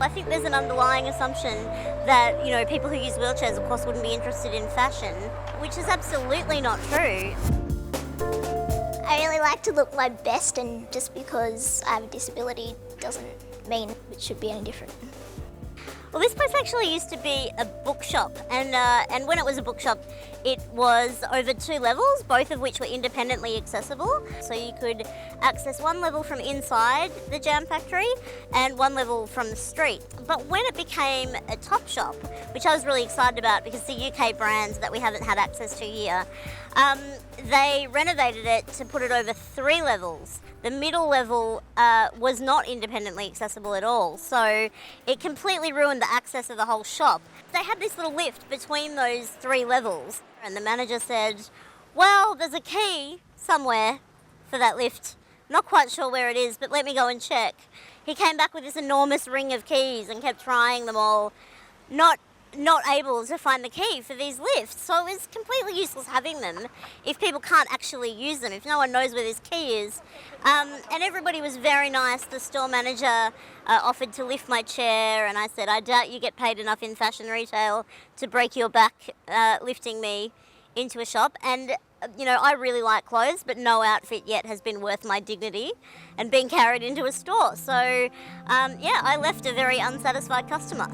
I think there's an underlying assumption that, people who use wheelchairs, of course, wouldn't be interested in fashion, which is absolutely not true. I really like to look my best, and just because I have a disability doesn't mean it should be any different. Well, this place actually used to be a bookshop, and when it was a bookshop, it was over 2 levels, both of which were independently accessible. So you could access one level from inside the jam factory and one level from the street. But when it became a top shop, which I was really excited about because the UK brands that we haven't had access to here, they renovated it to put it over 3 levels. The middle level was not independently accessible at all, so it completely ruined the access of the whole shop. They had this little lift between those 3 levels, and the manager said, well, there's a key somewhere for that lift. Not quite sure where it is, but let me go and check. He came back with this enormous ring of keys and kept trying them all, not able to find the key for these lifts. So it was completely useless having them if people can't actually use them, if no one knows where this key is. And everybody was very nice. The store manager offered to lift my chair, and I said, I doubt you get paid enough in fashion retail to break your back lifting me into a shop. And I really like clothes, but no outfit yet has been worth my dignity and being carried into a store. So I left a very unsatisfied customer.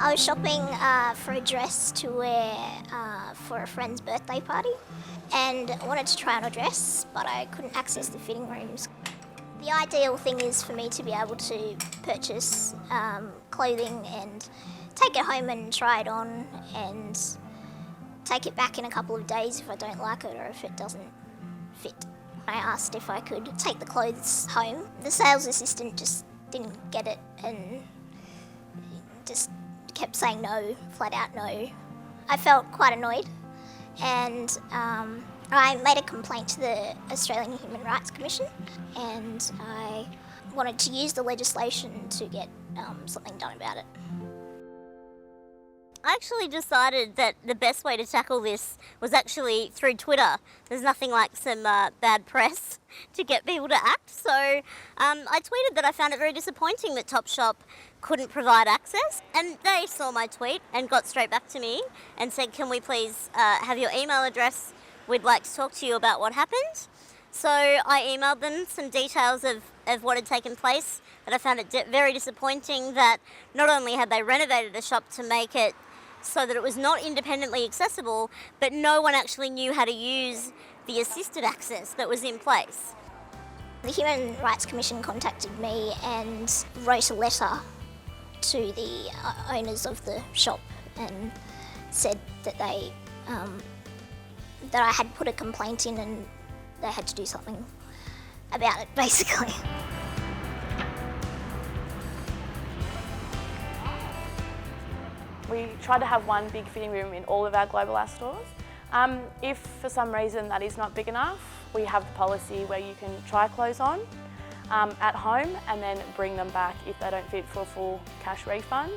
I was shopping for a dress to wear for a friend's birthday party, and I wanted to try on a dress, but I couldn't access the fitting rooms. The ideal thing is for me to be able to purchase clothing and take it home and try it on, and take it back in a couple of days if I don't like it or if it doesn't fit. I asked if I could take the clothes home. The sales assistant just didn't get it and just kept saying no, flat out no. I felt quite annoyed, and I made a complaint to the Australian Human Rights Commission, and I wanted to use the legislation to get something done about it. I actually decided that the best way to tackle this was actually through Twitter. There's nothing like some bad press to get people to act. So I tweeted that I found it very disappointing that Topshop couldn't provide access, and they saw my tweet and got straight back to me and said, can we please have your email address? We'd like to talk to you about what happened. So I emailed them some details of what had taken place, but I found it very disappointing that not only had they renovated the shop to make it so that it was not independently accessible, but no one actually knew how to use the assisted access that was in place. The Human Rights Commission contacted me and wrote a letter to the owners of the shop and said that they that I had put a complaint in and they had to do something about it, basically. We try to have one big fitting room in all of our Global House stores. If for some reason that is not big enough, we have the policy where you can try clothes on at home and then bring them back if they don't fit for a full cash refund.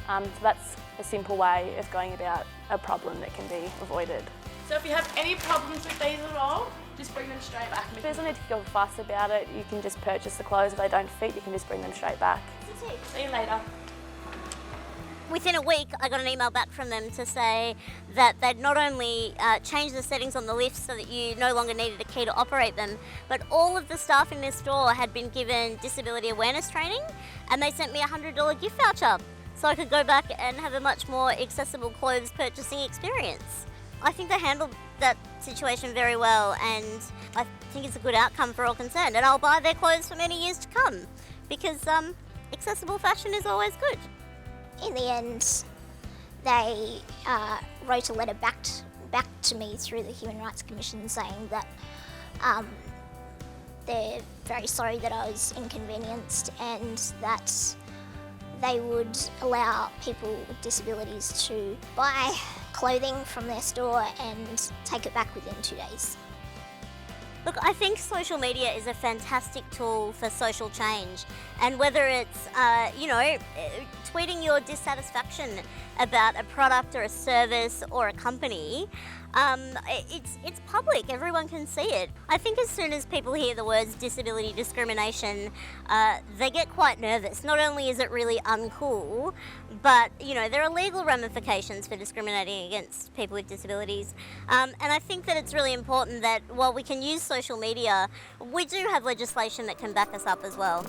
So that's a simple way of going about a problem that can be avoided. So if you have any problems with these at all, just bring them straight back. There's no need to feel fuss about it. You can just purchase the clothes. If they don't fit, you can just bring them straight back. See you later. Within a week, I got an email back from them to say that they'd not only changed the settings on the lifts so that you no longer needed a key to operate them, but all of the staff in their store had been given disability awareness training, and they sent me a $100 gift voucher so I could go back and have a much more accessible clothes purchasing experience. I think they handled that situation very well, and I think it's a good outcome for all concerned, and I'll buy their clothes for many years to come because accessible fashion is always good. In the end, they wrote a letter back to me through the Human Rights Commission saying that they're very sorry that I was inconvenienced and that they would allow people with disabilities to buy clothing from their store and take it back within 2 days. Look, I think social media is a fantastic tool for social change, and whether it's, tweeting your dissatisfaction about a product or a service or a company, it's public. Everyone can see it. I think as soon as people hear the words disability discrimination, they get quite nervous. Not only is it really uncool, but there are legal ramifications for discriminating against people with disabilities. And I think that it's really important that while we can use social media, we do have legislation that can back us up as well.